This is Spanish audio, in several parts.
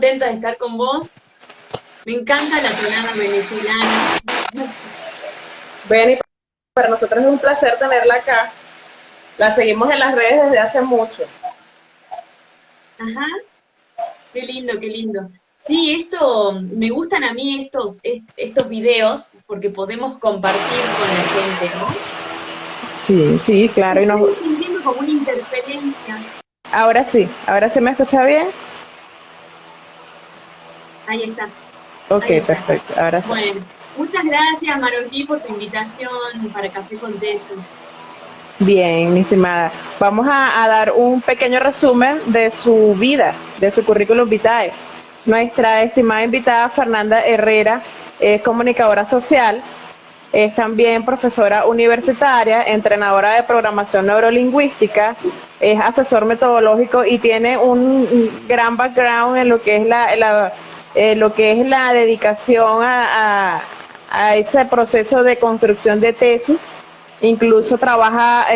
contenta de estar con vos. Me encanta la tonada venezolana. Benny, para nosotros es un placer tenerla acá. La seguimos en las redes desde hace mucho. Ajá, qué lindo, qué lindo. Sí, esto, me gustan a mí estos videos porque podemos compartir con la gente, ¿no? Sí, sí, claro. Estoy sintiendo como una interferencia. Ahora sí me escucha bien. Ahí está, Ok, ahí está. perfecto, ahora sí. Bueno, muchas gracias, Marolí, por tu invitación para Café con Teso. Bien, mi estimada. Vamos a dar un pequeño resumen de su vida, de su currículum vitae. Nuestra estimada invitada Fernanda Herrera es comunicadora social, es también profesora universitaria, entrenadora de programación neurolingüística, es asesor metodológico y tiene un gran background en lo que es lo que es la dedicación a ese proceso de construcción de tesis. Incluso trabaja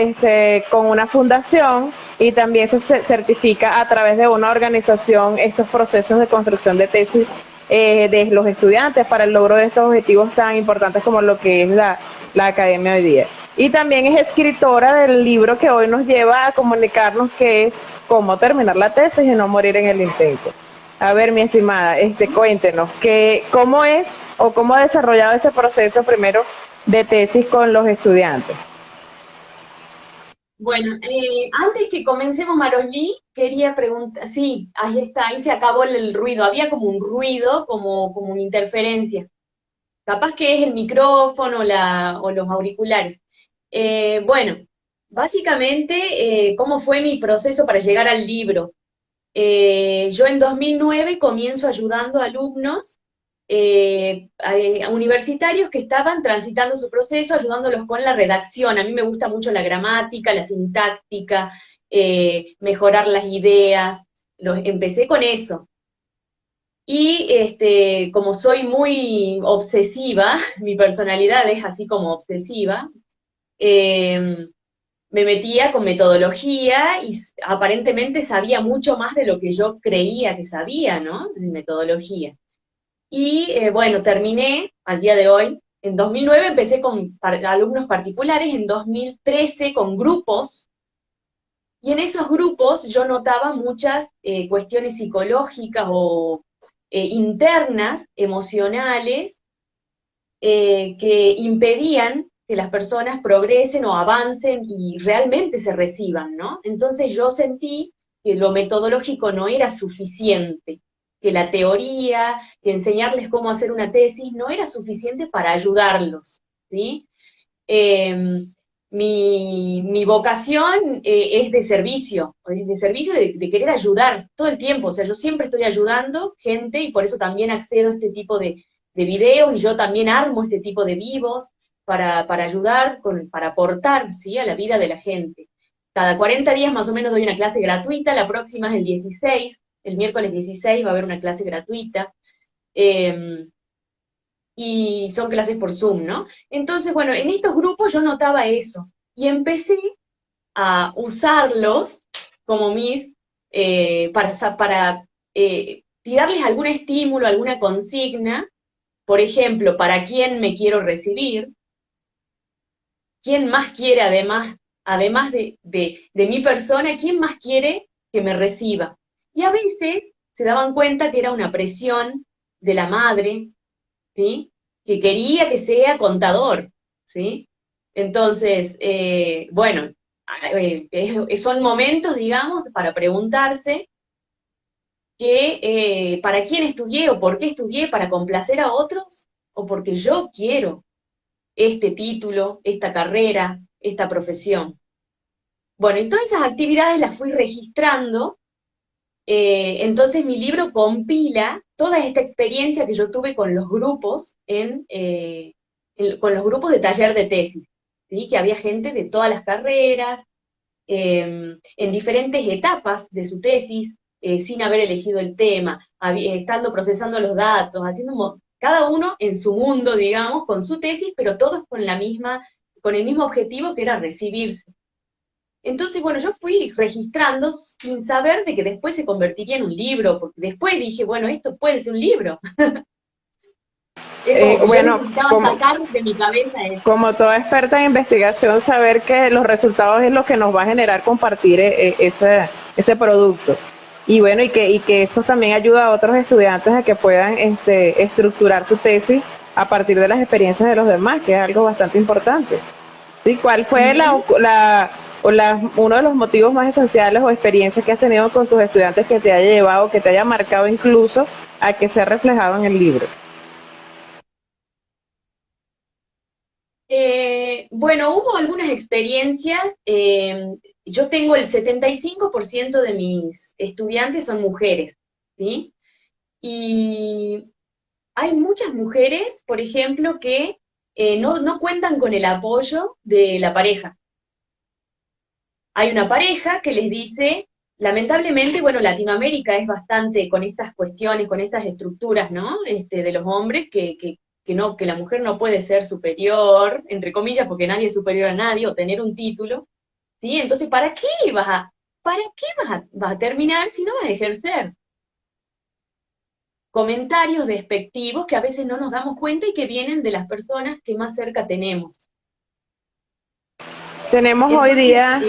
con una fundación y también se certifica a través de una organización estos procesos de construcción de tesis de los estudiantes para el logro de estos objetivos tan importantes como lo que es la academia hoy día. Y también es escritora del libro que hoy nos lleva a comunicarnos, que es Cómo terminar la tesis y no morir en el intento. A ver, mi estimada, cuéntenos, ¿cómo es o cómo ha desarrollado ese proceso primero de tesis con los estudiantes? Bueno, antes que comencemos, Marolí, quería preguntar, sí, ahí está, ahí se acabó el ruido, había como un ruido, como una interferencia. Capaz que es el micrófono o los auriculares. Bueno, básicamente, ¿cómo fue mi proceso para llegar al libro? Yo en 2009 comienzo ayudando a alumnos a universitarios que estaban transitando su proceso, ayudándolos con la redacción. A mí me gusta mucho la gramática, la sintáctica, mejorar las ideas. Empecé con eso. Y como soy muy obsesiva, mi personalidad es así como obsesiva, eh, me metía con metodología y aparentemente sabía mucho más de lo que yo creía que sabía, ¿no? En metodología. Y bueno, terminé al día de hoy. En 2009 empecé con alumnos particulares, en 2013 con grupos, y en esos grupos yo notaba muchas cuestiones psicológicas o internas, emocionales, que impedían que las personas progresen o avancen y realmente se reciban, ¿no? Entonces yo sentí que lo metodológico no era suficiente, que la teoría, que enseñarles cómo hacer una tesis no era suficiente para ayudarlos, ¿sí? Eh, mi vocación es de servicio de querer ayudar todo el tiempo, o sea, yo siempre estoy ayudando gente y por eso también accedo a este tipo de videos y yo también armo este tipo de vivos para ayudar, para aportar, ¿sí? A la vida de la gente. Cada 40 días más o menos doy una clase gratuita, la próxima es el 16, el miércoles 16 va a haber una clase gratuita. Eh, y son clases por Zoom, ¿no? Entonces, bueno, en estos grupos yo notaba eso y empecé a usarlos como para tirarles algún estímulo, alguna consigna, por ejemplo, ¿para quién me quiero recibir? ¿Quién más quiere además de mi persona, quién más quiere que me reciba? Y a veces se daban cuenta que era una presión de la madre, ¿sí? Que quería que sea contador, ¿sí? Entonces, bueno, son momentos, digamos, para preguntarse para quién estudié o por qué estudié, para complacer a otros o porque yo quiero este título, esta carrera, esta profesión. Bueno, y todas esas actividades las fui registrando. Entonces mi libro compila toda esta experiencia que yo tuve con los grupos con los grupos de taller de tesis, ¿sí? Que había gente de todas las carreras, en diferentes etapas de su tesis, sin haber elegido el tema, estando procesando los datos, cada uno en su mundo, digamos, con su tesis, pero todos con con el mismo objetivo que era recibirse. Entonces, bueno, yo fui registrando sin saber de que después se convertiría en un libro, porque después dije, bueno, esto puede ser un libro. Es como que yo Bueno, necesitaba sacar de mi cabeza eso. como toda experta en investigación, saber que los resultados es lo que nos va a generar compartir ese producto. Y bueno, y que esto también ayuda a otros estudiantes a que puedan estructurar su tesis a partir de las experiencias de los demás, que es algo bastante importante. ¿Sí? ¿Cuál fue uno de los motivos más esenciales o experiencias que has tenido con tus estudiantes que te haya llevado, que te haya marcado incluso a que sea reflejado en el libro? Bueno, hubo algunas experiencias. Yo tengo el 75% de mis estudiantes son mujeres, ¿sí? Y hay muchas mujeres, por ejemplo, que no cuentan con el apoyo de la pareja. Hay una pareja que les dice, lamentablemente, bueno, Latinoamérica es bastante con estas cuestiones, con estas estructuras, ¿no? De los hombres, que no, que la mujer no puede ser superior, entre comillas, porque nadie es superior a nadie, o tener un título, ¿sí? Entonces, ¿para qué vas a terminar si no vas a ejercer? Comentarios despectivos que a veces no nos damos cuenta y que vienen de las personas que más cerca tenemos. Tenemos hoy Entonces, día,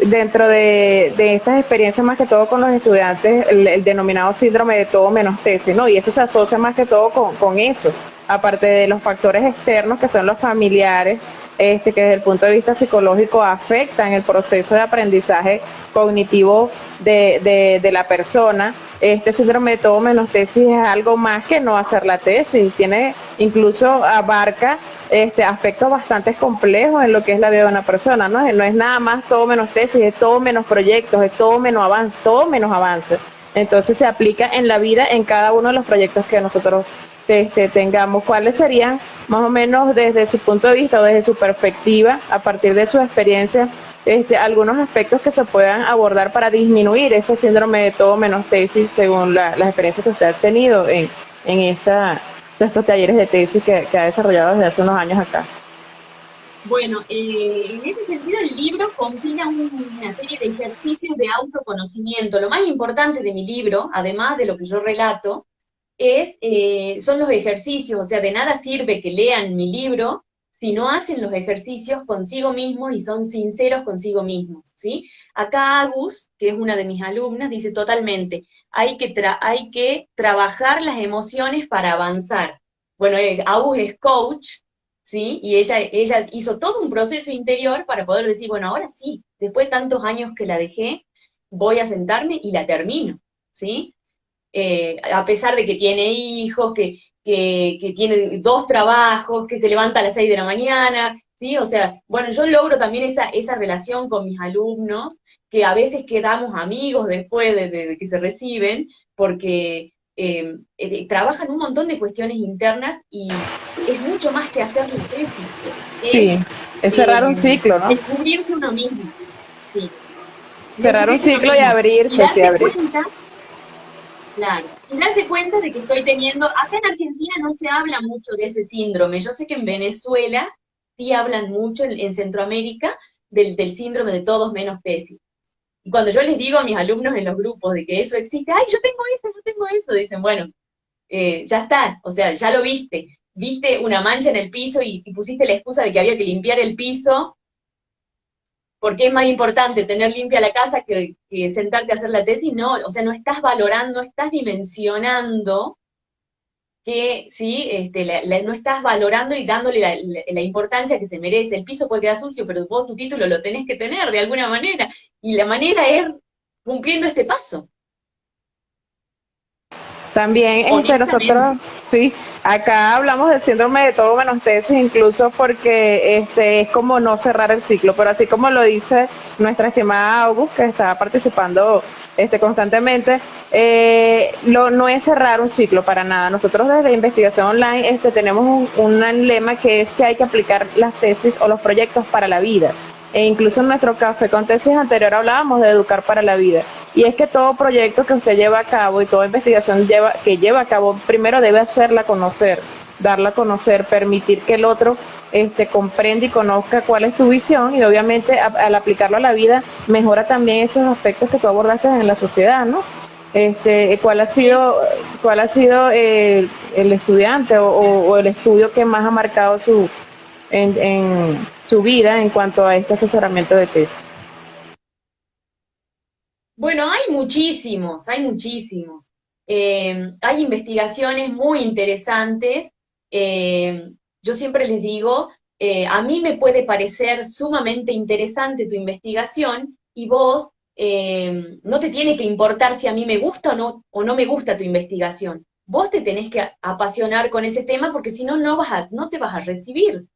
dentro de estas experiencias, más que todo con los estudiantes, el denominado síndrome de todo menos tesis, ¿no? Y eso se asocia más que todo con eso, aparte de los factores externos que son los familiares, que desde el punto de vista psicológico afectan el proceso de aprendizaje cognitivo de la persona. Este síndrome de todo menos tesis es algo más que no hacer la tesis, tiene incluso abarca aspectos bastante complejos en lo que es la vida de una persona, ¿no? No es nada más todo menos tesis, es todo menos proyectos, es todo menos avance. Entonces se aplica en la vida en cada uno de los proyectos que nosotros tengamos. ¿Cuáles serían, más o menos, desde su punto de vista o desde su perspectiva, a partir de su experiencia, algunos aspectos que se puedan abordar para disminuir ese síndrome de todo menos tesis según las experiencias que usted ha tenido en estos talleres de tesis que ha desarrollado desde hace unos años acá? bueno, en ese sentido el libro combina una serie de ejercicios de autoconocimiento. Lo más importante de mi libro, además de lo que yo relato, son los ejercicios. O sea, de nada sirve que lean mi libro si no hacen los ejercicios consigo mismos y son sinceros consigo mismos, ¿sí? Acá Agus, que es una de mis alumnas, dice totalmente, hay que trabajar las emociones para avanzar. Bueno, Agus es coach, ¿sí? Y ella hizo todo un proceso interior para poder decir, bueno, ahora sí, después de tantos años que la dejé, voy a sentarme y la termino, ¿sí? A pesar de que tiene hijos, que tiene dos trabajos, que se levanta a las 6 de la mañana, ¿sí? O sea, bueno, yo logro también esa relación con mis alumnos, que a veces quedamos amigos después de que se reciben, porque trabajan un montón de cuestiones internas y es mucho más que hacer la tesis. Sí, es cerrar un ciclo, ¿no? Descubrirse uno mismo, sí. Cerrar un Descubrirse uno ciclo y mismo. abrirse, Y sí, darse abrirse. cuenta. Claro, y darse cuenta de que estoy teniendo, acá en Argentina no se habla mucho de ese síndrome, yo sé que en Venezuela sí hablan mucho, en Centroamérica, del síndrome de todos menos tesis. Y cuando yo les digo a mis alumnos en los grupos de que eso existe, ay, yo tengo eso, dicen, bueno, ya está, o sea, ya lo viste una mancha en el piso y pusiste la excusa de que había que limpiar el piso, porque es más importante tener limpia la casa que sentarte a hacer la tesis. No, o sea, no estás valorando, no estás dimensionando que, ¿sí? No estás valorando y dándole la importancia que se merece. El piso puede quedar sucio, pero vos tu título lo tenés que tener de alguna manera, y la manera es cumpliendo este paso. También Honestamente. nosotros, sí, acá hablamos del síndrome de todo menos tesis, incluso porque es como no cerrar el ciclo, pero así como lo dice nuestra estimada August, que está participando constantemente, no es cerrar un ciclo para nada. Nosotros desde investigación online tenemos un lema que es que hay que aplicar las tesis o los proyectos para la vida. E incluso en nuestro café con tesis anterior hablábamos de educar para la vida. Y es que todo proyecto que usted lleva a cabo y toda investigación que lleva a cabo, primero debe hacerla conocer. darla a conocer, permitir que el otro comprenda y conozca cuál es tu visión, y obviamente al aplicarlo a la vida mejora también esos aspectos que tú abordaste en la sociedad, ¿no? ¿Cuál ha sido el estudiante o el estudio que más ha marcado en su vida en cuanto a este asesoramiento de tesis? Bueno, hay muchísimos, hay muchísimos. Hay investigaciones muy interesantes. Eh, yo siempre les digo, a mí me puede parecer sumamente interesante tu investigación y vos no te tiene que importar si a mí me gusta o no me gusta tu investigación. Vos te tenés que apasionar con ese tema porque si no, no te vas a recibir.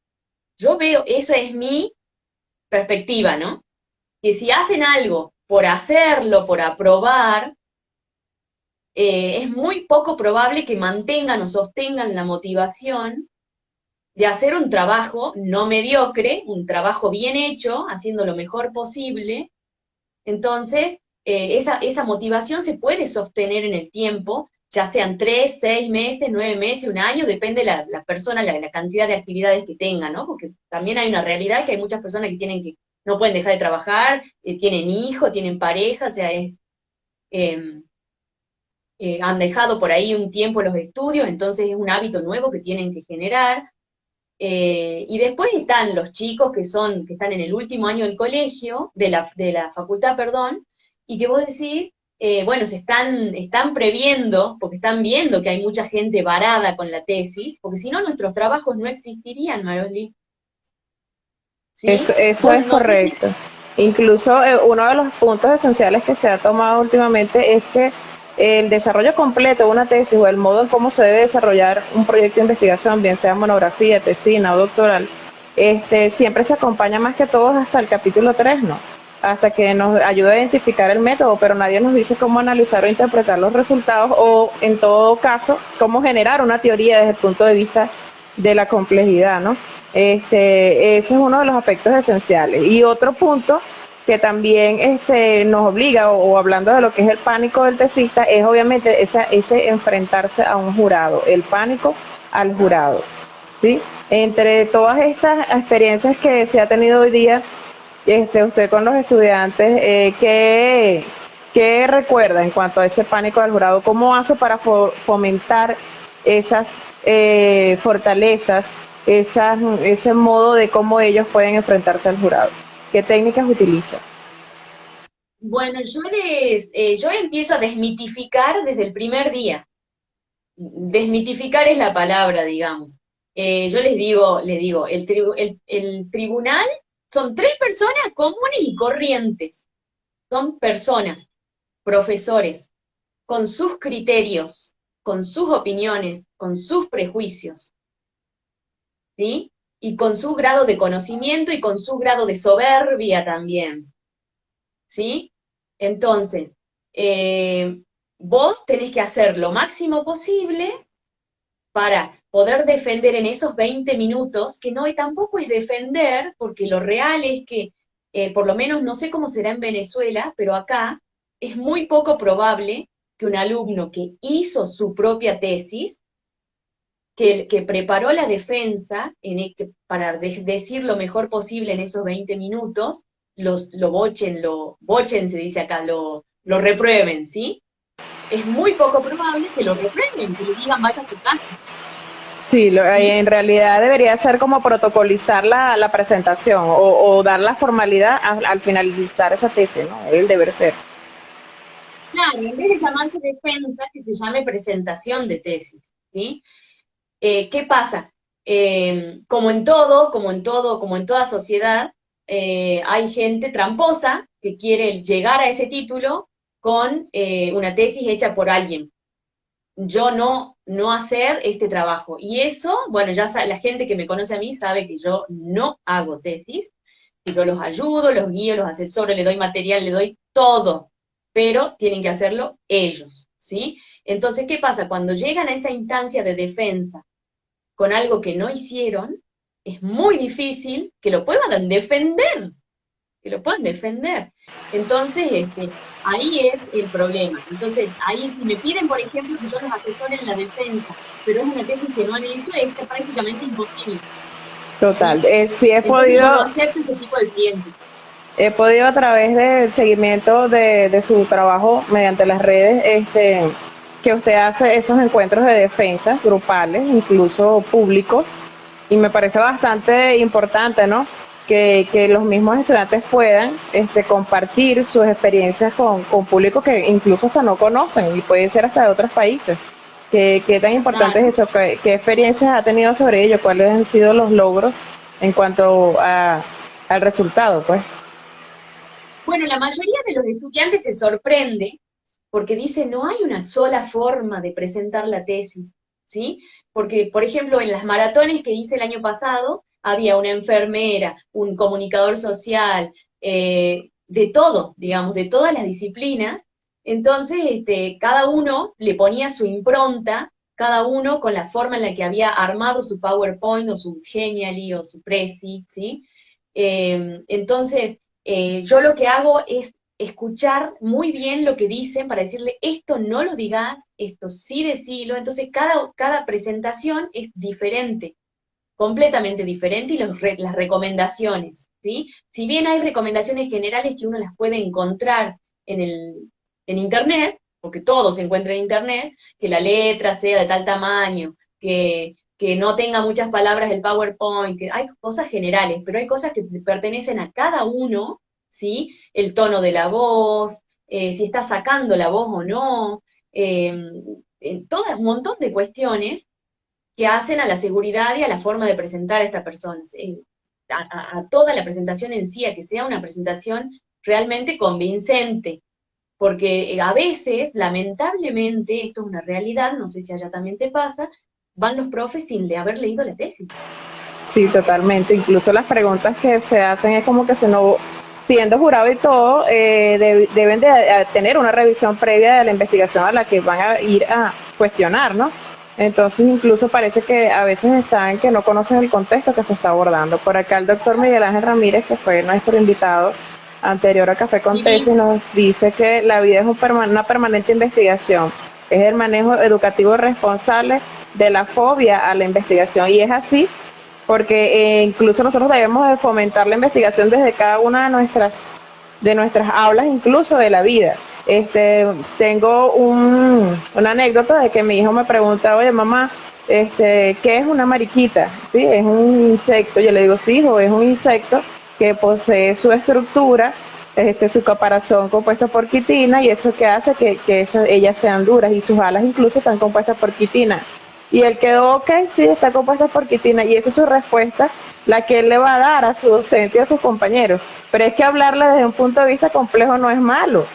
Yo veo, eso es mi perspectiva, ¿no? Que si hacen algo por hacerlo, por aprobar, es muy poco probable que mantengan o sostengan la motivación de hacer un trabajo no mediocre, un trabajo bien hecho, haciendo lo mejor posible. Entonces, esa motivación se puede sostener en el tiempo, ya sean 3, 6 meses, 9 meses, un año, depende la persona, la cantidad de actividades que tenga, ¿no? Porque también hay una realidad que hay muchas personas no pueden dejar de trabajar, tienen hijos, tienen pareja, o sea, eh, han dejado por ahí un tiempo los estudios, entonces es un hábito nuevo que tienen que generar. Y después están los chicos que están en el último año del colegio, de la facultad, perdón, y que vos decís, bueno, están previendo, porque están viendo que hay mucha gente varada con la tesis, porque si no nuestros trabajos no existirían, Maroli. ¿Sí? Eso Vos es no sé si... correcto. Incluso uno de los puntos esenciales que se ha tomado últimamente es que el desarrollo completo de una tesis o el modo en cómo se debe desarrollar un proyecto de investigación, bien sea monografía, tesina o doctoral, siempre se acompaña más que todo hasta el capítulo 3, ¿no? Hasta que nos ayuda a identificar el método, pero nadie nos dice cómo analizar o interpretar los resultados o, en todo caso, cómo generar una teoría desde el punto de vista de la complejidad, ¿no? Eso es uno de los aspectos esenciales. Y otro punto que también nos obliga, o hablando de lo que es el pánico del tesista, es obviamente ese enfrentarse a un jurado, el pánico al jurado, ¿sí? Entre todas estas experiencias que se ha tenido hoy día, usted con los estudiantes, ¿qué recuerda en cuanto a ese pánico al jurado? ¿Cómo hace para fomentar esas fortalezas, ese modo de cómo ellos pueden enfrentarse al jurado? ¿Qué técnicas utiliza? Bueno, yo empiezo a desmitificar desde el primer día. Desmitificar es la palabra, digamos. Yo les digo, el tribunal son tres personas comunes y corrientes. Son personas, profesores, con sus criterios, con sus opiniones, con sus prejuicios, ¿sí? Y con su grado de conocimiento y con su grado de soberbia también, ¿sí? Entonces, vos tenés que hacer lo máximo posible para poder defender en esos 20 minutos, que no, y tampoco es defender, porque lo real es que, por lo menos no sé cómo será en Venezuela, pero acá es muy poco probable que un alumno que hizo su propia tesis, que preparó la defensa para decir lo mejor posible en esos 20 minutos, bochen se dice acá, lo reprueben, ¿sí? Es muy poco probable que lo reprueben, que le digan vaya a su casa. Sí, ¿Sí? en realidad debería ser como protocolizar la presentación o dar la formalidad al finalizar esa tesis, ¿no? El deber ser. Claro, en vez de llamarse defensa, que se llame presentación de tesis, ¿sí? ¿Qué pasa? Como en toda sociedad, hay gente tramposa que quiere llegar a ese título con una tesis hecha por alguien. Yo no hacer este trabajo. Y eso, bueno, la gente que me conoce a mí sabe que yo no hago tesis, que yo los ayudo, los guío, los asesoro, le doy material, le doy todo, pero tienen que hacerlo ellos, ¿sí? Entonces, ¿qué pasa? Cuando llegan a esa instancia de defensa con algo que no hicieron, es muy difícil que lo puedan defender. Entonces, ahí es el problema. Entonces, ahí si me piden, por ejemplo, que yo los asesore en la defensa pero es una tesis que no han hecho, es prácticamente imposible, Total. ¿sí? Sí Entonces yo no acepto ese tipo de clientes. he podido a través del seguimiento de su trabajo mediante las redes, que usted hace esos encuentros de defensa grupales, incluso públicos, y me parece bastante importante, ¿no? Que los mismos estudiantes puedan compartir sus experiencias con públicos que incluso hasta no conocen y pueden ser hasta de otros países. ¿Qué tan importante Claro. es eso? ¿Qué experiencias ha tenido sobre ello? ¿Cuáles han sido los logros en cuanto al resultado, pues? Bueno, la mayoría de los estudiantes se sorprende porque dice no hay una sola forma de presentar la tesis, ¿sí? Porque, por ejemplo, en las maratones que hice el año pasado, había una enfermera, un comunicador social, de todo, digamos, de todas las disciplinas. Entonces, cada uno le ponía su impronta, cada uno con la forma en la que había armado su PowerPoint o su Genially o su Prezi, ¿sí? Entonces, yo lo que hago es escuchar muy bien lo que dicen para decirle, esto no lo digas, esto sí decilo. Entonces, cada presentación es diferente, completamente diferente, y las recomendaciones, ¿sí? Si bien hay recomendaciones generales que uno las puede encontrar en, en Internet, porque todo se encuentra en Internet, que la letra sea de tal tamaño, que no tenga muchas palabras el PowerPoint, que hay cosas generales, pero hay cosas que pertenecen a cada uno, ¿sí? El tono de la voz, si está sacando la voz o no, eh, todo un montón de cuestiones que hacen a la seguridad y a la forma de presentar a esta persona, a toda la presentación en sí, a que sea una presentación realmente convincente, porque a veces, lamentablemente, esto es una realidad, no sé si allá también te pasa, van los profes sin haber leído la tesis. Sí, totalmente. Incluso las preguntas que se hacen es como que si no, siendo jurado y todo, deben de tener una revisión previa de la investigación a la que van a ir a cuestionar, ¿no? Entonces incluso parece que a veces están que no conocen el contexto que se está abordando. Por acá el doctor Miguel Ángel Ramírez, que fue nuestro invitado anterior a Café con Sí, Tesis, nos dice que la vida es una permanente investigación, es el manejo educativo responsable de la fobia a la investigación. Y es así porque incluso nosotros debemos de fomentar la investigación desde cada una de nuestras aulas, incluso de la vida. Tengo una anécdota de que mi hijo me pregunta, oye mamá, ¿qué es una mariquita? Sí, es un insecto. Yo le digo, sí, hijo, es un insecto que posee su estructura, su caparazón compuesto por quitina, y eso que hace que ellas sean duras, y sus alas incluso están compuestas por quitina. Y él quedó, ok, sí, está compuesta por quitina. Y esa es su respuesta, la que él le va a dar a su docente y a sus compañeros. Pero es que hablarle desde un punto de vista complejo no es malo,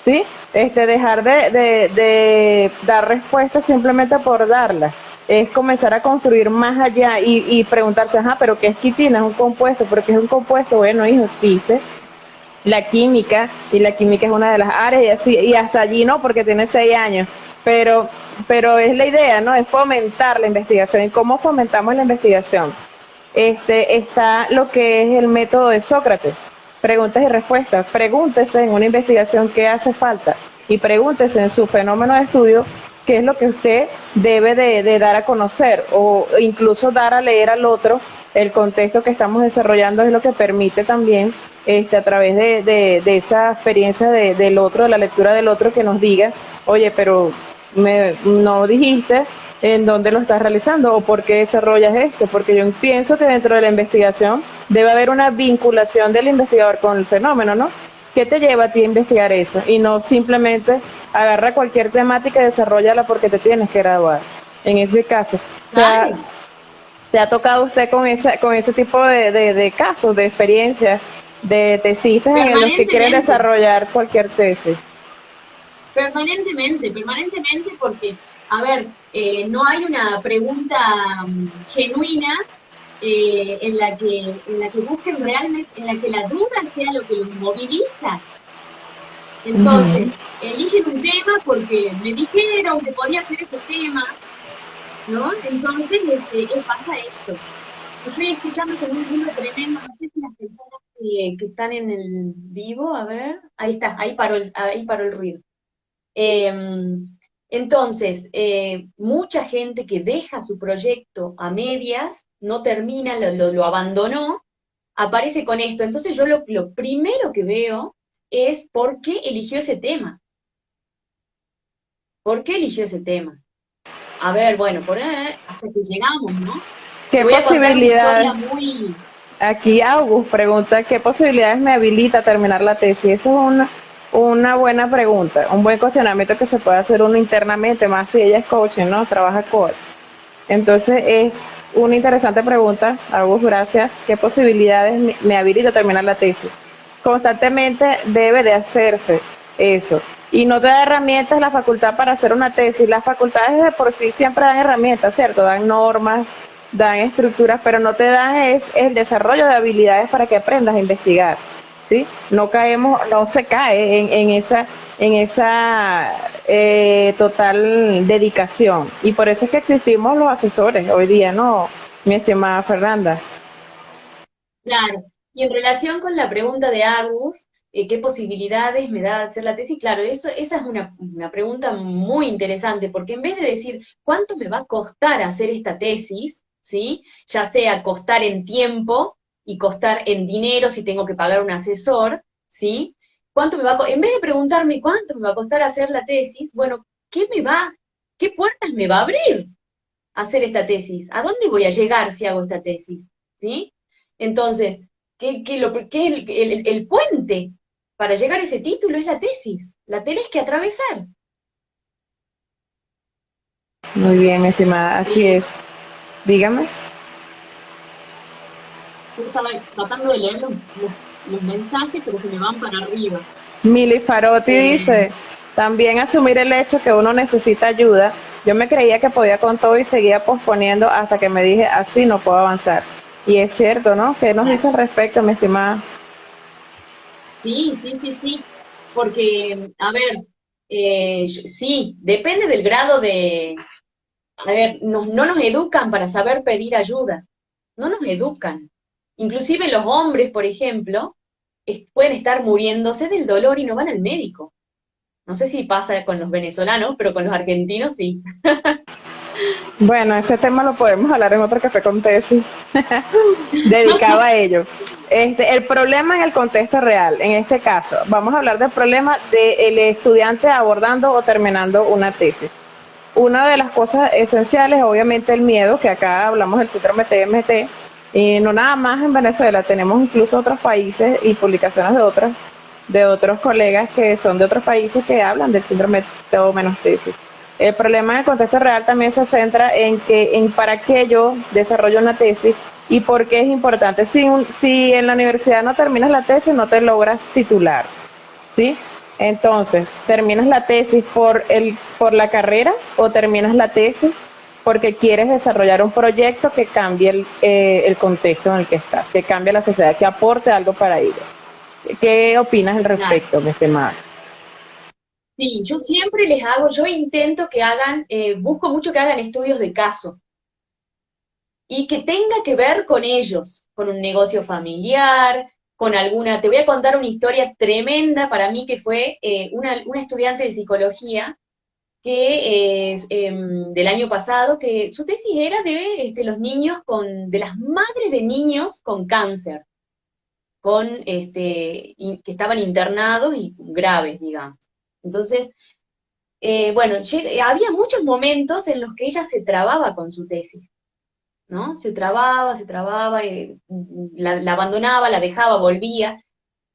¿sí? Dejar de dar respuestas simplemente por darlas. Es comenzar a construir más allá y preguntarse, ajá, pero ¿qué es quitina? Es un compuesto. ¿Pero qué es un compuesto? Bueno, hijo, existe la química, y la química es una de las áreas, y así, y hasta allí no, porque tiene 6 años, pero, pero es la idea, ¿no? Es fomentar la investigación. ¿Y cómo fomentamos la investigación? Está lo que es el método de Sócrates, preguntas y respuestas. Pregúntese en una investigación qué hace falta, y pregúntese en su fenómeno de estudio qué es lo que usted debe de dar a conocer, o incluso dar a leer al otro. El contexto que estamos desarrollando es lo que permite también, a través de esa experiencia del otro, de la lectura del otro, que nos diga, oye, pero no dijiste en dónde lo estás realizando o por qué desarrollas esto, porque yo pienso que dentro de la investigación debe haber una vinculación del investigador con el fenómeno, ¿no? ¿Qué te lleva a ti a investigar eso? Y no simplemente agarra cualquier temática y desarrollala porque te tienes que graduar. En ese caso, Claro, se ha tocado usted con ese tipo de casos, de experiencias, de tesistas en los que quieren permanentemente. desarrollar cualquier tesis. Permanentemente, permanentemente, porque, a ver, no hay una pregunta genuina, en la que busquen realmente, en la que la duda sea lo que los moviliza. Ujú. Entonces, eligen un tema porque me dijeron que podía hacer ese tema, ¿no? Entonces, pasa esto. Estoy escuchando con un ruido tremendo, no sé si las personas que están en el vivo, a ver, ahí está, ahí paró el ruido. Eh, Entonces, mucha gente que deja su proyecto a medias, no termina, lo abandonó, aparece con esto. Entonces yo lo primero que veo es por qué eligió ese tema. ¿Por qué eligió ese tema? A ver, bueno, hasta que llegamos, ¿no? Te ¿Qué voy a contar una historia posibilidades? muy... Aquí August pregunta, ¿qué posibilidades me habilita terminar la tesis? Esa es una buena pregunta, un buen cuestionamiento que se puede hacer uno internamente, más si ella es coaching, ¿no? Trabaja coach. Entonces es una interesante pregunta, August, gracias. ¿Qué posibilidades me habilita terminar la tesis? Constantemente debe de hacerse eso. Y no te da herramientas la facultad para hacer una tesis. Las facultades de por sí siempre dan herramientas, ¿cierto? Dan normas, dan estructuras, pero no te dan es el desarrollo de habilidades para que aprendas a investigar. ¿Sí? No caemos, no se cae en esa total dedicación. Y por eso es que existimos los asesores hoy día, ¿no? Mi estimada Fernanda. Claro. Y en relación con la pregunta de Argus, ¿qué posibilidades me da hacer la tesis? Claro, esa es una pregunta muy interesante, porque en vez de decir cuánto me va a costar hacer esta tesis, ¿sí? Ya sea costar en tiempo y costar en dinero si tengo que pagar un asesor, ¿sí? En vez de preguntarme cuánto me va a costar hacer la tesis, bueno, qué puertas me va a abrir hacer esta tesis? ¿A dónde voy a llegar si hago esta tesis? ¿Sí? Entonces, ¿qué es el puente para llegar a ese título? Es la tesis. La tenés que atravesar. Muy bien, mi estimada, así es. Dígame. Yo estaba tratando de leer los mensajes, pero se me van para arriba. Mili Farotti Eh, dice, también asumir el hecho que uno necesita ayuda. Yo me creía que podía con todo y seguía posponiendo hasta que me dije, así no puedo avanzar. Y es cierto, ¿no? ¿Qué nos dice al respecto, mi estimada? sí, sí, sí, sí. Porque, a ver, sí, depende del grado de... A ver, no nos educan para saber pedir ayuda. No nos educan. Inclusive los hombres, por ejemplo, pueden estar muriéndose del dolor y no van al médico. No sé si pasa con los venezolanos, pero con los argentinos sí. Bueno, ese tema lo podemos hablar en otro café con tesis dedicado a ello. El problema en el contexto real, en este caso, vamos a hablar del problema del estudiante abordando o terminando una tesis. Una de las cosas esenciales, obviamente, el miedo, que acá hablamos del síndrome TMT, y no nada más en Venezuela, tenemos incluso otros países y publicaciones de otros colegas que son de otros países que hablan del síndrome todo menos tesis. El problema en el contexto real también se centra en para qué yo desarrollo una tesis y por qué es importante. Si en la universidad no terminas la tesis, no te logras titular, ¿sí? Entonces, ¿terminas la tesis por la carrera o terminas la tesis porque quieres desarrollar un proyecto que cambie el contexto en el que estás, que cambie la sociedad, que aporte algo para ello? ¿Qué opinas al Claro. respecto, mi estimada? Sí, yo siempre yo intento que hagan, busco mucho que hagan estudios de caso y que tenga que ver con ellos, con un negocio familiar, con alguna, te voy a contar una historia tremenda para mí que fue una estudiante de psicología que del año pasado, que su tesis era de los niños de las madres de niños con cáncer, que estaban internados y graves, digamos. Entonces, bueno, había muchos momentos en los que ella se trababa con su tesis, ¿no? Se trababa, la abandonaba, la dejaba, volvía.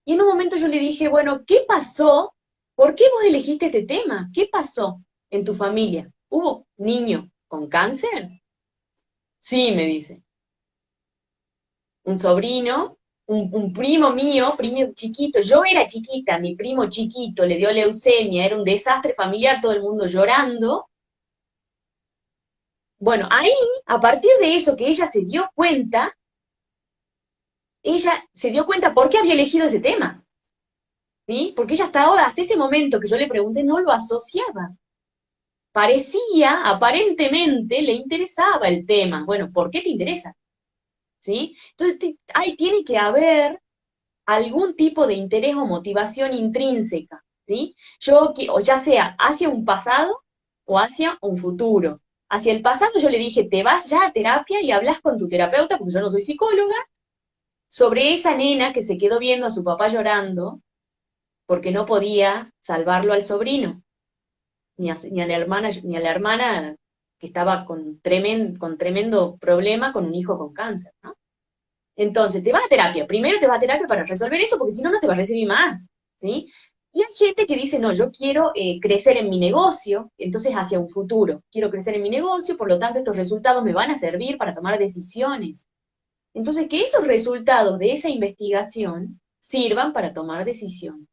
Y en un momento yo le dije, bueno, ¿qué pasó? ¿Por qué vos elegiste este tema? ¿Qué pasó en tu familia? ¿Hubo niño con cáncer? Sí, me dice. Un sobrino, un primo mío, primo chiquito, yo era chiquita, mi primo chiquito le dio leucemia, era un desastre familiar, todo el mundo llorando. Bueno, ahí, a partir de eso que ella se dio cuenta por qué había elegido ese tema, ¿sí? Porque ella hasta ahora, hasta ese momento que yo le pregunté, no lo asociaba. Parecía, aparentemente, le interesaba el tema. Bueno, ¿por qué te interesa? ¿Sí? Entonces, ahí tiene que haber algún tipo de interés o motivación intrínseca, ¿sí? O ya sea hacia un pasado o hacia un futuro. Hacia el pasado yo le dije, te vas ya a terapia y hablas con tu terapeuta, porque yo no soy psicóloga, sobre esa nena que se quedó viendo a su papá llorando porque no podía salvarlo al sobrino, ni a la hermana que estaba con tremendo problema con un hijo con cáncer, ¿no? Entonces, te vas a terapia. Primero te vas a terapia para resolver eso, porque si no, no te va a recibir más, ¿sí? Y hay gente que dice, no, yo quiero crecer en mi negocio, entonces hacia un futuro. Quiero crecer en mi negocio, por lo tanto, estos resultados me van a servir para tomar decisiones. Entonces, que esos resultados de esa investigación sirvan para tomar decisiones,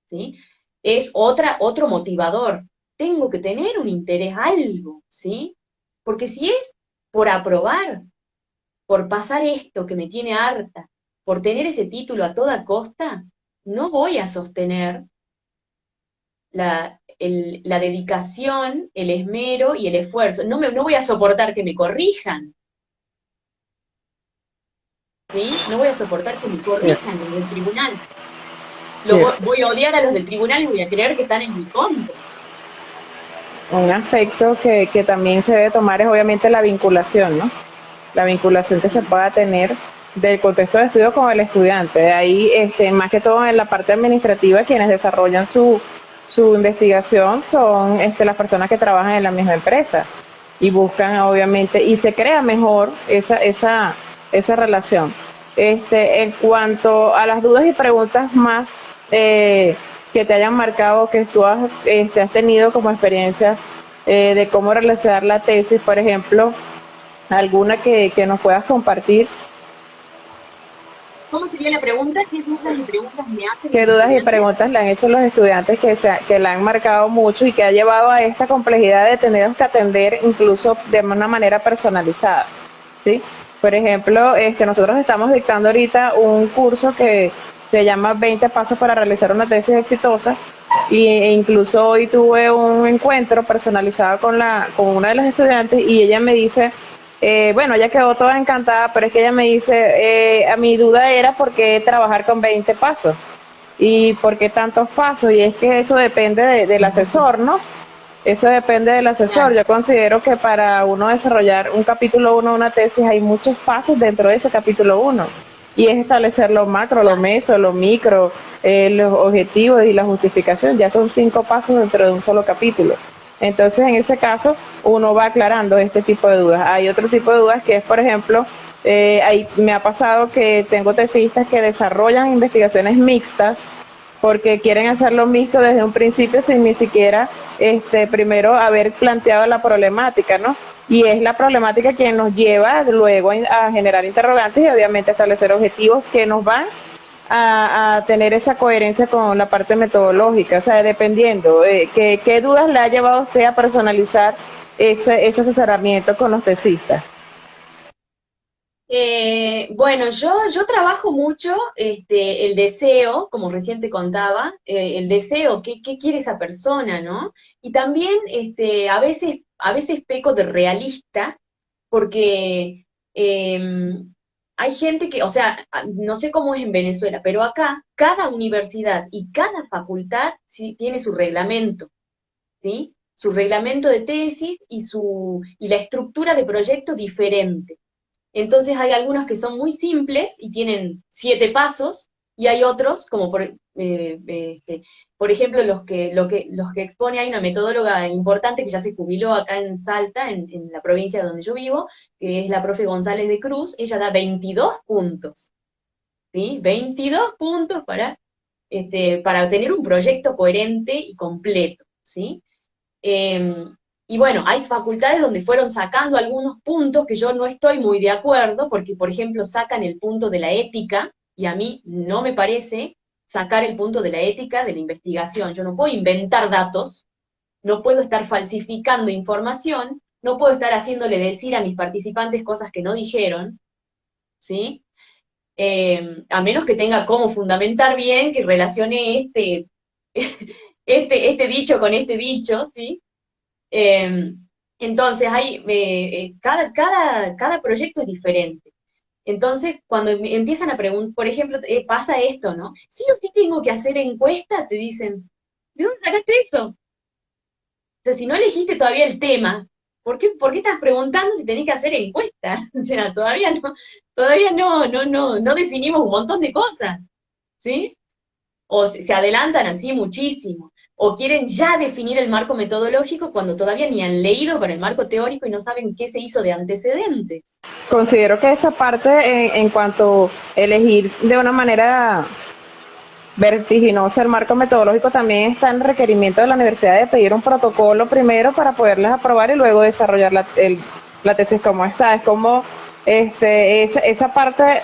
¿sí? Es otro motivador. Tengo que tener un interés, algo, ¿sí? Porque si es por aprobar, por pasar esto que me tiene harta, por tener ese título a toda costa, no voy a sostener la dedicación, el esmero y el esfuerzo. No voy a soportar que me corrijan, ¿sí? No voy a soportar que me Cierto, corrijan en el tribunal. cierto. Voy a odiar a los del tribunal y voy a creer que están en mi contra. Un aspecto que también se debe tomar es obviamente la vinculación, ¿no? La vinculación que se pueda tener del contexto de estudio con el estudiante. De ahí, más que todo en la parte administrativa, quienes desarrollan su investigación son las personas que trabajan en la misma empresa y buscan, obviamente, y se crea mejor esa relación. En cuanto a las dudas y preguntas más que te hayan marcado, que tú has tenido como experiencia de cómo realizar la tesis, por ejemplo, alguna que nos puedas compartir. ¿Cómo sería la pregunta? ¿Qué dudas y preguntas me hacen los ¿Qué dudas y estudiantes? preguntas le han hecho los estudiantes que la han marcado mucho y que ha llevado a esta complejidad de tener que atender incluso de una manera personalizada? ¿Sí? Por ejemplo, nosotros estamos dictando ahorita un curso que se llama 20 pasos para realizar una tesis exitosa e incluso hoy tuve un encuentro personalizado con una de las estudiantes y ella me dice, bueno, ella quedó toda encantada, pero es que ella me dice, a mi duda era por qué trabajar con 20 pasos y por qué tantos pasos, y es que eso depende del asesor, ¿no? Eso depende del asesor. Claro, Yo considero que para uno desarrollar un capítulo uno de una tesis hay muchos pasos dentro de ese capítulo uno. Y es establecer lo macro, lo claro. meso, lo micro, los objetivos y la justificación. Ya son 5 pasos dentro de un solo capítulo. Entonces, en ese caso, uno va aclarando este tipo de dudas. Hay otro tipo de dudas que es, por ejemplo, ahí me ha pasado que tengo tesistas que desarrollan investigaciones mixtas porque quieren hacerlo mixto desde un principio sin ni siquiera primero haber planteado la problemática, ¿no? Y es la problemática quien nos lleva luego a generar interrogantes y obviamente establecer objetivos que nos van a tener esa coherencia con la parte metodológica, o sea, dependiendo, ¿qué dudas le ha llevado a usted a personalizar ese asesoramiento con los tesistas? Bueno, yo trabajo mucho el deseo, como recién te contaba, el deseo, qué quiere esa persona, ¿no? Y también a veces peco de realista, porque hay gente que, o sea, no sé cómo es en Venezuela, pero acá cada universidad y cada facultad sí tiene su reglamento, ¿sí? Su reglamento de tesis y la estructura de proyecto diferente. Entonces hay algunos que son muy simples y tienen 7 pasos, y hay otros, como por ejemplo los que expone, hay una metodóloga importante que ya se jubiló acá en Salta, en la provincia donde yo vivo, que es la profe González de Cruz. Ella da 22 puntos, ¿sí? 22 puntos para tener un proyecto coherente y completo, ¿sí? Eh, y bueno, hay facultades donde fueron sacando algunos puntos que yo no estoy muy de acuerdo, porque, por ejemplo, sacan el punto de la ética, y a mí no me parece sacar el punto de la ética de la investigación. Yo no puedo inventar datos, no puedo estar falsificando información, no puedo estar haciéndole decir a mis participantes cosas que no dijeron, ¿sí? A menos que tenga cómo fundamentar bien, que relacione este dicho con este dicho, ¿sí? Eh, entonces, cada proyecto es diferente. Entonces, cuando empiezan a preguntar, por ejemplo, pasa esto, ¿no? Sí o sí tengo que hacer encuesta, te dicen, ¿de dónde sacaste esto? Pero si no elegiste todavía el tema, por qué estás preguntando si tenés que hacer encuesta? O sea, todavía no definimos un montón de cosas, ¿sí? O se adelantan así muchísimo, o quieren ya definir el marco metodológico cuando todavía ni han leído para el marco teórico y no saben qué se hizo de antecedentes. Considero que esa parte en cuanto a elegir de una manera vertiginosa el marco metodológico también está en requerimiento de la universidad de pedir un protocolo primero para poderles aprobar y luego desarrollar la tesis como está. Es como esa parte,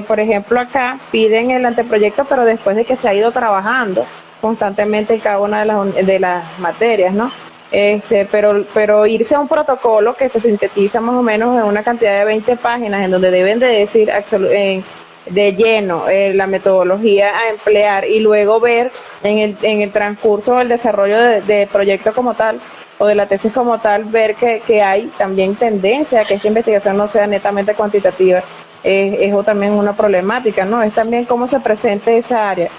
por ejemplo, acá piden el anteproyecto, pero después de que se ha ido trabajando constantemente en cada una de las materias, ¿no? Pero irse a un protocolo que se sintetiza más o menos en una cantidad de 20 páginas, en donde deben de decir de lleno la metodología a emplear y luego ver en el transcurso del desarrollo de proyecto como tal o de la tesis como tal, ver que hay también tendencia a que esta investigación no sea netamente cuantitativa. Es también una problemática, ¿no? Es también cómo se presente esa área.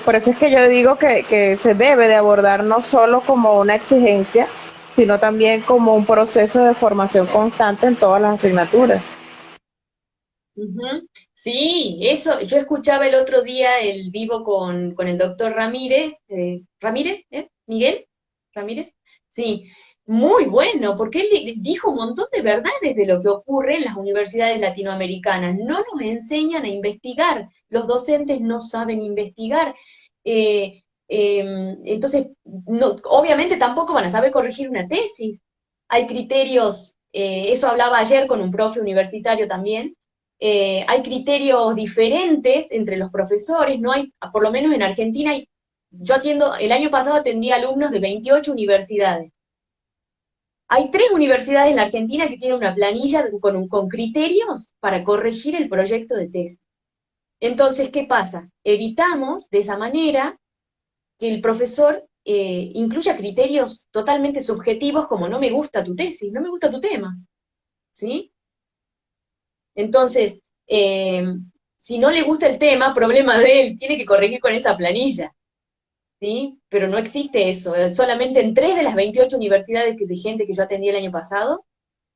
Por eso es que yo digo que se debe de abordar no solo como una exigencia, sino también como un proceso de formación constante en todas las asignaturas. Ujú. Sí, eso, yo escuchaba el otro día el vivo con el doctor Ramírez, ¿Ramírez? ¿Miguel? ¿Ramírez? Sí, muy bueno, porque él dijo un montón de verdades de lo que ocurre en las universidades latinoamericanas. No nos enseñan a investigar, los docentes no saben investigar. Entonces, obviamente tampoco van a saber corregir una tesis. Hay criterios, eso hablaba ayer con un profe universitario también, hay criterios diferentes entre los profesores, no hay, por lo menos en Argentina, yo atiendo, el año pasado atendí alumnos de 28 universidades. Hay 3 universidades en la Argentina que tienen una planilla con criterios para corregir el proyecto de tesis. Entonces, ¿qué pasa? Evitamos de esa manera que el profesor incluya criterios totalmente subjetivos como no me gusta tu tesis, no me gusta tu tema, ¿sí? Entonces, eh, si no le gusta el tema, problema de él, tiene que corregir con esa planilla, ¿sí? Pero no existe eso. Solamente en 3 de las 28 universidades de gente que yo atendí el año pasado,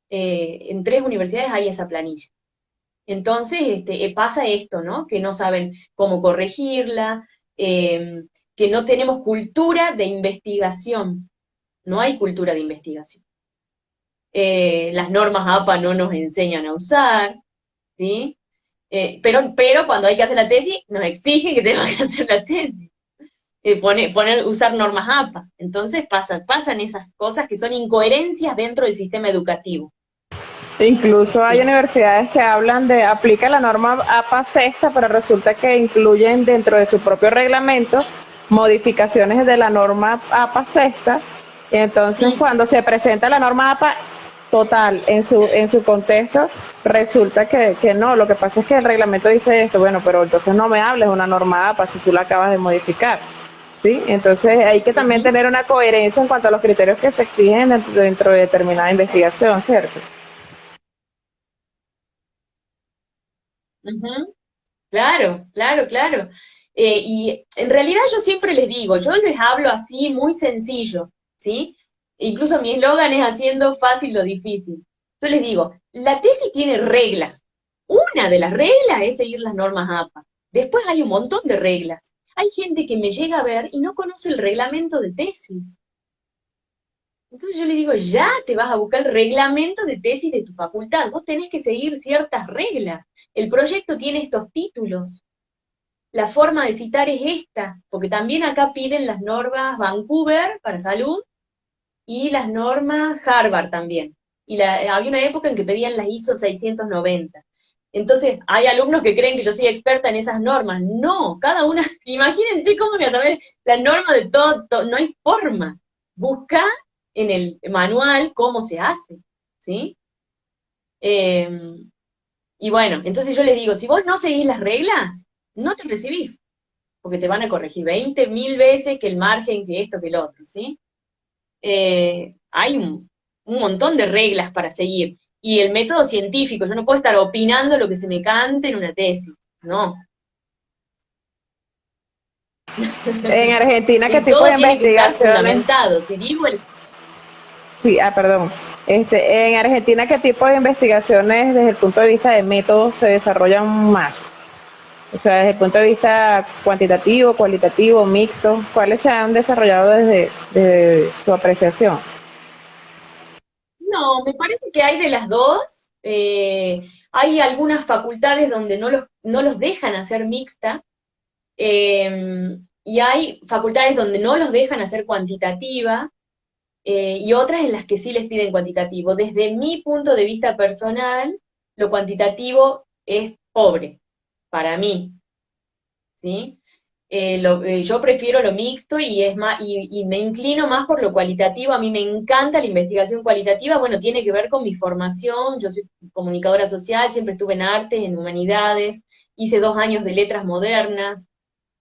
en 3 universidades hay esa planilla. Entonces, pasa esto, ¿no? Que no saben cómo corregirla, que no tenemos cultura de investigación. No hay cultura de investigación. Las normas APA no nos enseñan a usar, ¿sí? Pero cuando hay que hacer la tesis, nos exigen que tenemos que hacer la tesis. Usar normas APA. Entonces pasan esas cosas que son incoherencias dentro del sistema educativo. Incluso hay ¿Sí? universidades que hablan de aplica la norma APA sexta, pero resulta que incluyen dentro de su propio reglamento modificaciones de la norma APA sexta. Y entonces Sí. cuando se presenta la norma APA total en su contexto, resulta que no, lo que pasa es que el reglamento dice esto, bueno, pero entonces no me hables de una norma APA si tú la acabas de modificar. ¿Sí? Entonces hay que también Ujú, tener una coherencia en cuanto a los criterios que se exigen dentro de determinada investigación, ¿cierto? ujú. Claro, claro, claro. Y en realidad yo siempre les digo, yo les hablo así muy sencillo, ¿sí? Incluso mi eslogan es haciendo fácil lo difícil. Yo les digo, la tesis tiene reglas. Una de las reglas es seguir las normas APA. Después hay un montón de reglas. Hay gente que me llega a ver y no conoce el reglamento de tesis. Entonces yo le digo, ya te vas a buscar el reglamento de tesis de tu facultad. Vos tenés que seguir ciertas reglas. El proyecto tiene estos títulos. La forma de citar es esta, porque también acá piden las normas Vancouver para salud y las normas Harvard también. Había una época en que pedían las ISO 690. Entonces, hay alumnos que creen que yo soy experta en esas normas. No, cada una, imagínense cómo me atrapé la norma de todo, no hay forma. Busca en el manual cómo se hace, ¿sí? Eh, y bueno, entonces yo les digo, si vos no seguís las reglas, no te recibís porque te van a corregir 20.000 veces que el margen, que esto, que el otro, ¿sí? Hay un montón de reglas para seguir. Y el método científico, yo no puedo estar opinando lo que se me cante en una tesis, no. En Argentina, ¿qué Y tipo todo de tiene que estar investigaciones? fundamentado. Si digo Sí, perdón. En Argentina, ¿qué tipo de investigaciones desde el punto de vista de métodos se desarrollan más? O sea, desde el punto de vista cuantitativo, cualitativo, mixto, ¿cuáles se han desarrollado desde su apreciación? no, me parece que hay de las dos. Hay algunas facultades donde no los dejan hacer mixta, y hay facultades donde no los dejan hacer cuantitativa, y otras en las que sí les piden cuantitativo. Desde mi punto de vista personal, lo cuantitativo es pobre para mí, ¿sí? Yo prefiero lo mixto y es más, y me inclino más por lo cualitativo. A mí me encanta la investigación cualitativa. Bueno, tiene que ver con mi formación. Yo soy comunicadora social, siempre estuve en artes, en humanidades, hice 2 años de letras modernas.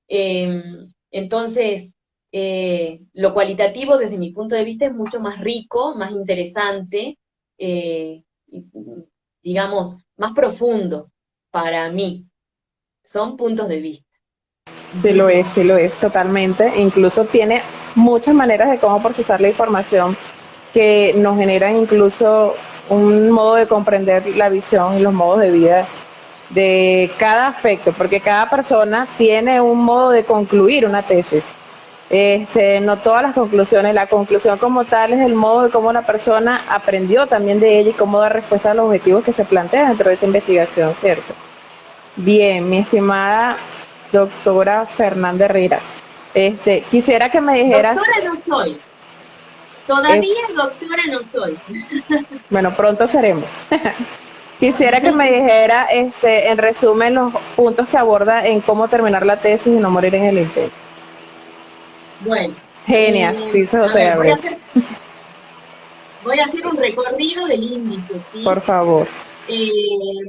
Eh, entonces, lo cualitativo desde mi punto de vista es mucho más rico, más interesante, y, digamos, más profundo para mí. Son puntos de vista. Sí lo es totalmente. Incluso tiene muchas maneras de cómo procesar la información que nos generan incluso un modo de comprender la visión y los modos de vida de cada aspecto, porque cada persona tiene un modo de concluir una tesis. No todas las conclusiones, la conclusión como tal es el modo de cómo la persona aprendió también de ella y cómo dar respuesta a los objetivos que se plantean dentro de esa investigación, ¿cierto? Bien, mi estimada doctora Fernanda Herrera, quisiera que me dijeras, Doctora no soy, eh, todavía doctora no soy. bueno, pronto seremos. Quisiera que me dijera, en resumen, los puntos que aborda en cómo terminar la tesis y no morir en el intento. Bueno, Genias, dice a José ver, Gabriel. voy a hacer un recorrido del índice, Por ¿sí? favor.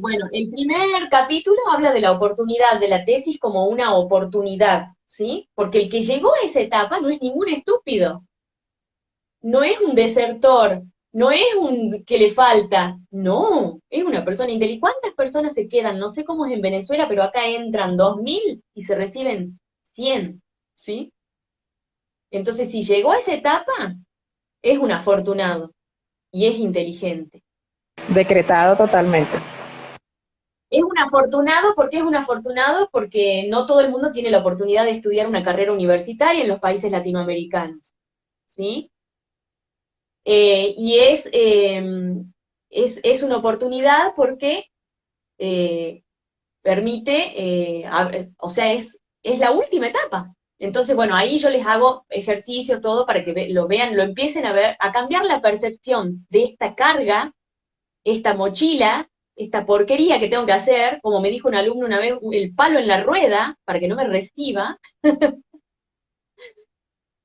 Bueno, el primer capítulo habla de la oportunidad de la tesis como una oportunidad, ¿sí? Porque el que llegó a esa etapa no es ningún estúpido, no es un desertor, no es un que le falta, no, es una persona inteligente. ¿Cuántas personas se quedan? No sé cómo es en Venezuela, pero acá entran 2000 y se reciben 100, ¿sí? Entonces, si llegó a esa etapa, es un afortunado y es inteligente. Decretado totalmente. Es un afortunado porque no todo el mundo tiene la oportunidad de estudiar una carrera universitaria en los países latinoamericanos, ¿sí? Y es una oportunidad porque eh, permite, o sea, es la última etapa. Entonces, bueno, ahí yo les hago ejercicios, todo, para que lo vean, lo empiecen a ver, a cambiar la percepción de esta carga, esta mochila, esta porquería que tengo que hacer, como me dijo un alumno una vez, el palo en la rueda, para que no me reciba.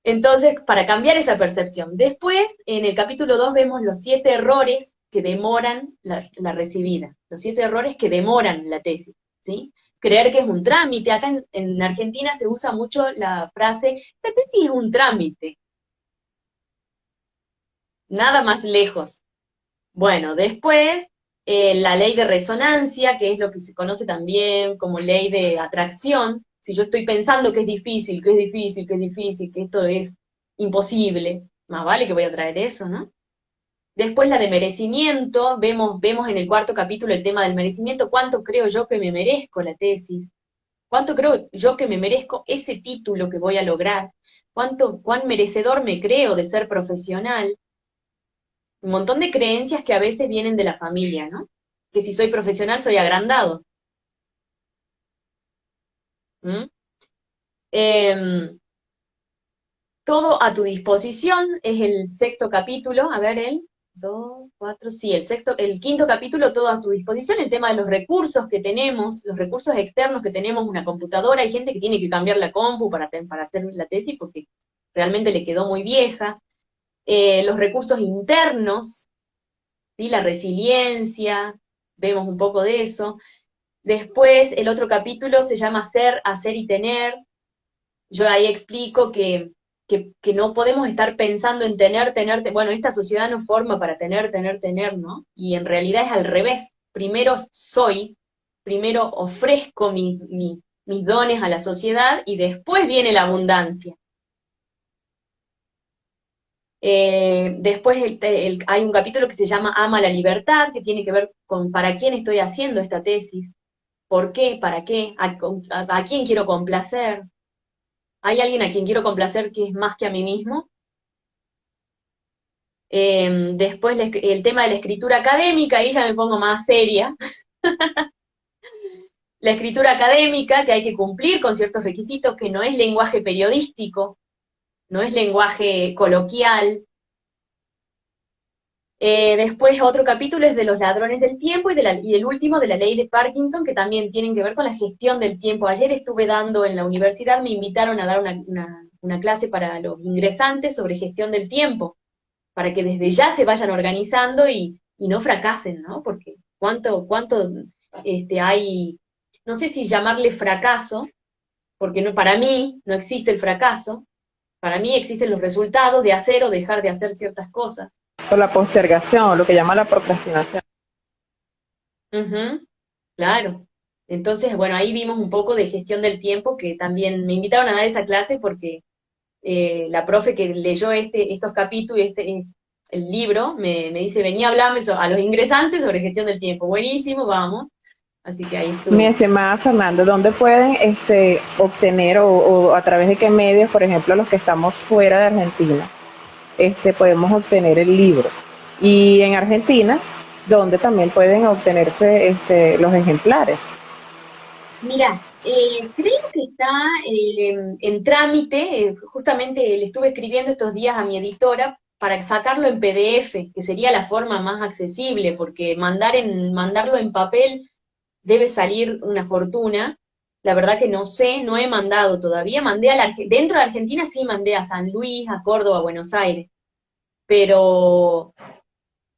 Entonces, para cambiar esa percepción. Después, en el capítulo 2 vemos los 7 errores que demoran la recibida, los 7 errores que demoran la tesis, ¿sí? Creer que es un trámite. Acá en Argentina se usa mucho la frase, la tesis es un trámite, nada más lejos. Bueno, después, la ley de resonancia, que es lo que se conoce también como ley de atracción. Si yo estoy pensando que es difícil, que es difícil, que es difícil, que esto es imposible, más vale que voy a traer eso, ¿no? Después la de merecimiento, vemos en el cuarto capítulo el tema del merecimiento, cuánto creo yo que me merezco la tesis, cuánto creo yo que me merezco ese título que voy a lograr, cuán merecedor me creo de ser profesional, un montón de creencias que a veces vienen de la familia, ¿no? Que si soy profesional soy agrandado. ¿Mm? Em, Todo a tu disposición es el sexto capítulo, a ver, el 2, 4, sí, el quinto capítulo, todo a tu disposición, el tema de los recursos que tenemos, los recursos externos que tenemos, una computadora. Hay gente que tiene que cambiar la compu para hacer la tesis porque realmente le quedó muy vieja. Los recursos internos, ¿sí? La resiliencia, vemos un poco de eso. Después, el otro capítulo se llama Ser, Hacer y Tener. Yo ahí explico que no podemos estar pensando en bueno, esta sociedad no forma para tener, ¿no? Y en realidad es al revés. Primero soy, primero ofrezco mis dones a la sociedad y después viene la abundancia. Después hay un capítulo que se llama Ama la libertad, que tiene que ver con para quién estoy haciendo esta tesis, por qué, para qué, a quién quiero complacer. ¿Hay alguien a quien quiero complacer que es más que a mí mismo? Después el tema de la escritura académica, ahí ya me pongo más seria. La escritura académica, que hay que cumplir con ciertos requisitos, que no es lenguaje periodístico, no es lenguaje coloquial. Después otro capítulo es de los ladrones del tiempo y el último de la ley de Parkinson, que también tienen que ver con la gestión del tiempo. Ayer estuve dando en la universidad, me invitaron a dar una clase para los ingresantes sobre gestión del tiempo, para que desde ya se vayan organizando y no fracasen, ¿no? Porque cuánto hay, no sé si llamarle fracaso, porque no, para mí no existe el fracaso, para mí existen los resultados de hacer o dejar de hacer ciertas cosas. O la postergación, lo que llama la procrastinación. Ujú, claro. Entonces, bueno, ahí vimos un poco de gestión del tiempo, que también me invitaron a dar esa clase porque la profe que leyó estos capítulos, el libro, me dice, venía a hablarme a los ingresantes sobre gestión del tiempo. Buenísimo, vamos. Así que ahí Mi estuve. estimada Fernanda, ¿dónde pueden obtener o a través de qué medios, por ejemplo, los que estamos fuera de Argentina, podemos obtener el libro? Y en Argentina, ¿dónde también pueden obtenerse los ejemplares? Mira, creo que está en trámite, justamente le estuve escribiendo estos días a mi editora para sacarlo en PDF, que sería la forma más accesible, porque mandarlo en papel debe salir una fortuna. La verdad que no sé, no he mandado todavía. Dentro de Argentina sí mandé a San Luis, a Córdoba, a Buenos Aires, pero,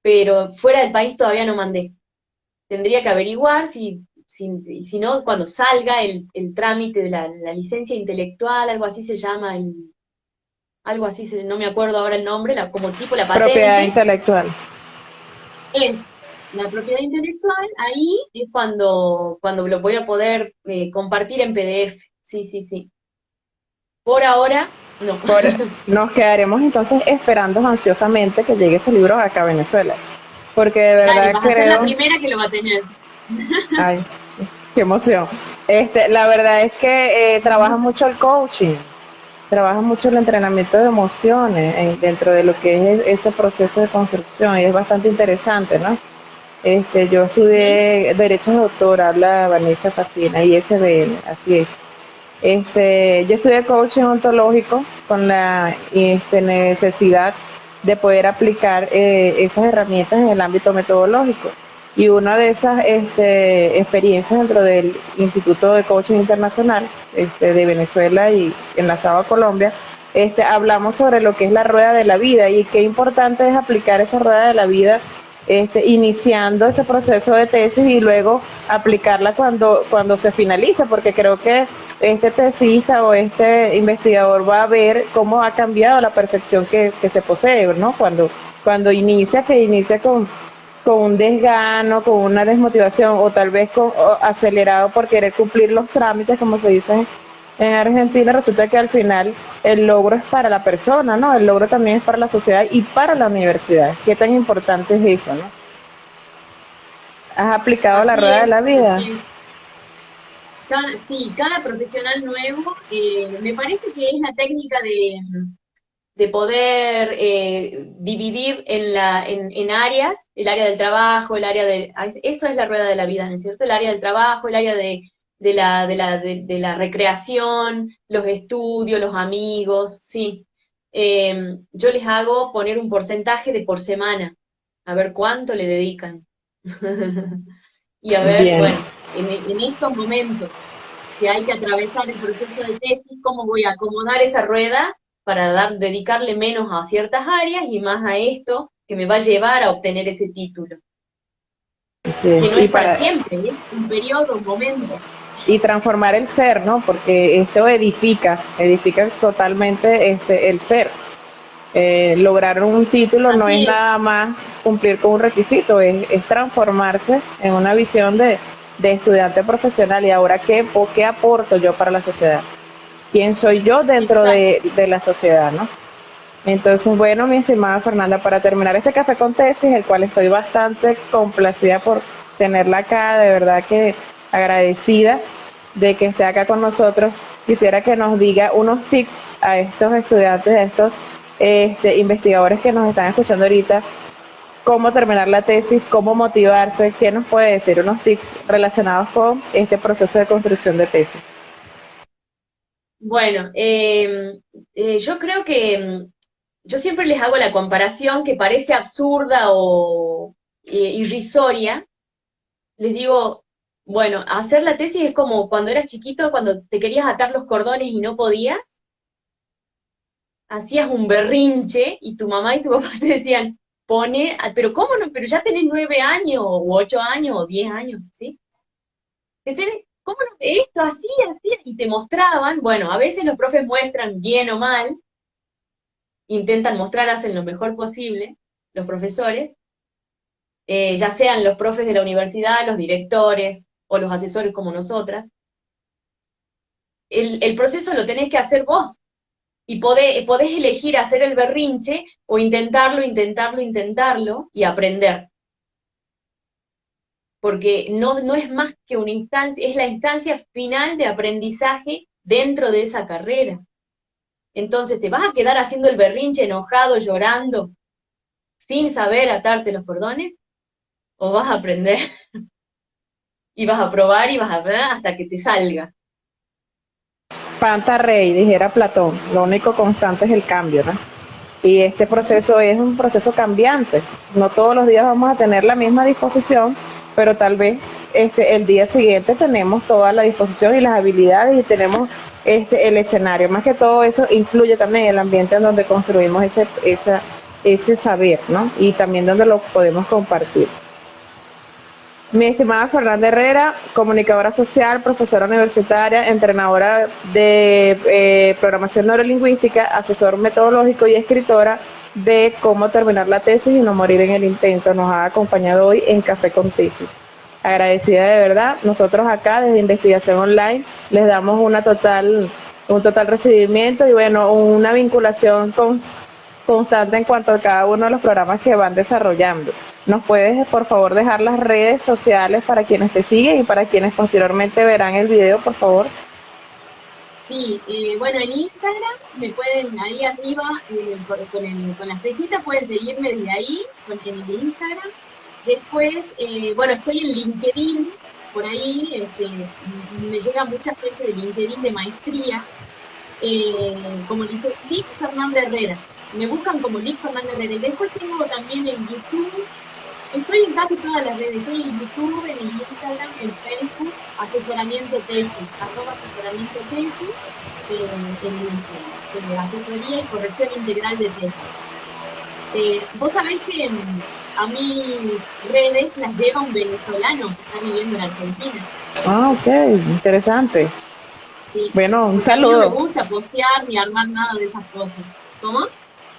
pero fuera del país todavía no mandé. Tendría que averiguar y si no, cuando salga el trámite de la licencia intelectual, algo así se llama, algo así, no me acuerdo ahora el nombre, como tipo la Propiedad patente, intelectual. es la propiedad intelectual, ahí es cuando lo voy a poder compartir en PDF. Sí, sí, sí. Por ahora, no. Nos quedaremos entonces esperando ansiosamente que llegue ese libro acá a Venezuela, porque de Dale, verdad vas a ser la creo, primera que lo va a tener. ay, qué emoción. La verdad es que trabaja mucho el coaching, trabaja mucho el entrenamiento de emociones dentro de lo que es ese proceso de construcción y es bastante interesante, ¿no? Yo Ujú. estudié Derecho de Autor, habla Vanessa Facina, y SBN, así es. Yo estudié coaching ontológico con la necesidad de poder aplicar esas herramientas en el ámbito metodológico. Y una de esas experiencias dentro del Instituto de Coaching Internacional de Venezuela y enlazado a Colombia, hablamos sobre lo que es la rueda de la vida y qué importante es aplicar esa rueda de la vida iniciando ese proceso de tesis y luego aplicarla cuando se finaliza, porque creo que este tesista o este investigador va a ver cómo ha cambiado la percepción que se posee, ¿no? Cuando inicia con un desgano, con una desmotivación o tal vez acelerado por querer cumplir los trámites, como se dice en Argentina, resulta que al final el logro es para la persona, ¿no? El logro también es para la sociedad y para la universidad. ¿Qué tan importante es eso, no? ¿Has aplicado la Así rueda de es, la vida? así es. Sí, cada profesional nuevo, me parece que es la técnica de poder dividir en áreas, el área del trabajo, eso es la rueda de la vida, ¿no es cierto? El área del trabajo, el área de la recreación, los estudios, los amigos, sí. Yo les hago poner un porcentaje de por semana, a ver cuánto le dedican. Y a ver, Bien, bueno, en estos momentos que hay que atravesar el proceso de tesis, cómo voy a acomodar esa rueda para dedicarle menos a ciertas áreas y más a esto que me va a llevar a obtener ese título, así que es. no es para siempre, es un periodo, un momento. Y transformar el ser, ¿no? Porque esto edifica totalmente el ser. Lograr un título no es Así es, nada más cumplir con un requisito, es transformarse en una visión de estudiante profesional y ahora qué, o qué aporto yo para la sociedad, quién soy yo dentro Exacto. de la sociedad, ¿no? Entonces, bueno, mi estimada Fernanda, para terminar este café con tesis, el cual estoy bastante complacida por tenerla acá, de verdad que agradecida de que esté acá con nosotros, quisiera que nos diga unos tips a estos estudiantes, a estos investigadores que nos están escuchando ahorita, cómo terminar la tesis, cómo motivarse, qué nos puede decir, unos tips relacionados con este proceso de construcción de tesis. Bueno, yo creo que yo siempre les hago la comparación que parece absurda o irrisoria. Les digo, bueno, hacer la tesis es como cuando eras chiquito, cuando te querías atar los cordones y no podías, hacías un berrinche y tu mamá y tu papá te decían, pero ¿cómo no? Pero ya tenés 9 años, o 8 años, o 10 años, ¿sí? ¿Cómo no? Esto, así, así, y te mostraban, bueno, a veces los profes muestran bien o mal, intentan mostrar, hacen lo mejor posible, los profesores, ya sean los profes de la universidad, los directores o los asesores como nosotras. El proceso lo tenés que hacer vos y podés elegir hacer el berrinche o intentarlo, intentarlo, intentarlo y aprender. Porque no es más que una instancia, es la instancia final de aprendizaje dentro de esa carrera. Entonces, ¿te vas a quedar haciendo el berrinche enojado, llorando, sin saber atarte los cordones? ¿O vas a aprender y vas a probar y vas a ver hasta que te salga? Panta rey, dijera Platón, lo único constante es el cambio, ¿no? Y este proceso es un proceso cambiante. No todos los días vamos a tener la misma disposición, pero tal vez el día siguiente tenemos toda la disposición y las habilidades y tenemos el escenario. Más que todo eso influye también en el ambiente en donde construimos ese saber, ¿no? Y también donde lo podemos compartir. Mi estimada Fernanda Herrera, comunicadora social, profesora universitaria, entrenadora de programación neurolingüística, asesor metodológico y escritora de cómo terminar la tesis y no morir en el intento, nos ha acompañado hoy en Café con Tesis. Agradecida de verdad. Nosotros acá desde Investigación Online les damos un total recibimiento y bueno, una vinculación constante en cuanto a cada uno de los programas que van desarrollando. ¿Nos puedes, por favor, dejar las redes sociales para quienes te siguen y para quienes posteriormente verán el video, por favor? Sí, bueno, en Instagram me pueden, ahí arriba, con la flechita, pueden seguirme desde ahí, en el Instagram. Después, bueno, estoy en LinkedIn, por ahí, me llega mucha gente de LinkedIn de maestría, como dice Liz Fernanda Herrera. Me buscan como Liz Fernanda Herrera. Y después tengo también en YouTube, estoy en casi todas las redes, estoy en YouTube, en el Instagram, en Facebook, asesoramiento tesis, @asesoramiento tesis, en Instagram, asesoría y corrección integral de tesis. Vos sabés que a mis redes las lleva un venezolano que está viviendo en Argentina. Ah, ok, interesante. Sí, Bueno, un porque a mí no me saludo. gusta postear ni armar nada de esas cosas. ¿Cómo?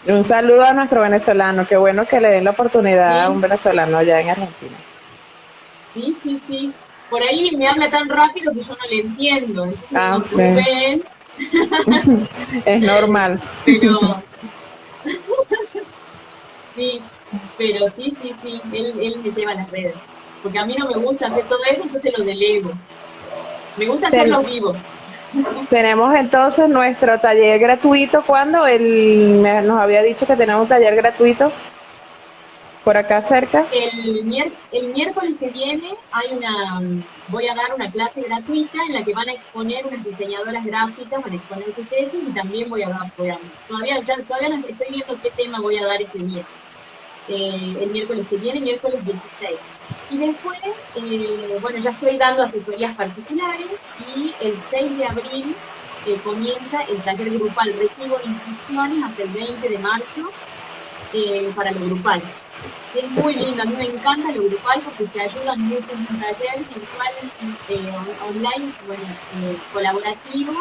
Un saludo a nuestro venezolano. Qué bueno que le den la oportunidad a un Sí, venezolano allá en Argentina. sí, sí, sí. Por ahí me habla tan rápido que yo no le entiendo. Entonces me Ah, digo, ok. Rubén, Es normal. pero sí, pero sí, sí, sí, él me lleva a las redes. Porque a mí no me gusta hacer todo eso, entonces lo delego. Me gusta Ten- hacerlo vivo. tenemos entonces nuestro taller gratuito. Cuando nos había dicho que tenemos un taller gratuito por acá cerca. El miércoles que viene voy a dar una clase gratuita en la que van a exponer unas diseñadoras gráficas, van a exponer su tesis y también todavía no estoy viendo qué tema voy a dar ese día. El miércoles que viene, miércoles 16. Y después, bueno, ya estoy dando asesorías particulares y el 6 de abril comienza el taller grupal. Recibo inscripciones hasta el 20 de marzo para lo grupal. Y es muy lindo, a mí me encanta lo grupal porque te ayudan mucho en un taller virtual, online, bueno, colaborativo,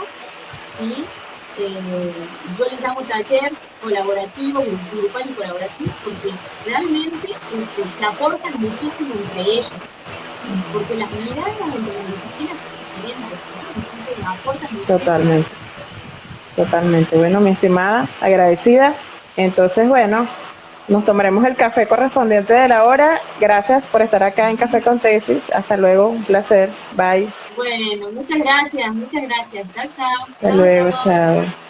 y yo les llamo taller colaborativo, grupal y colaborativo, porque realmente se aportan muchísimo entre ellos. porque las miradas entre las disciplinas son diferentes, ¿no? Entonces aportan muchísimo. Totalmente, totalmente. Bueno, mi estimada, agradecida. Entonces, bueno, nos tomaremos el café correspondiente de la hora. Gracias por estar acá en Café con Tesis. Hasta luego, un placer. Bye. Bueno, muchas gracias, muchas gracias. Chao, chao. Hasta Chao a luego, todos. chao.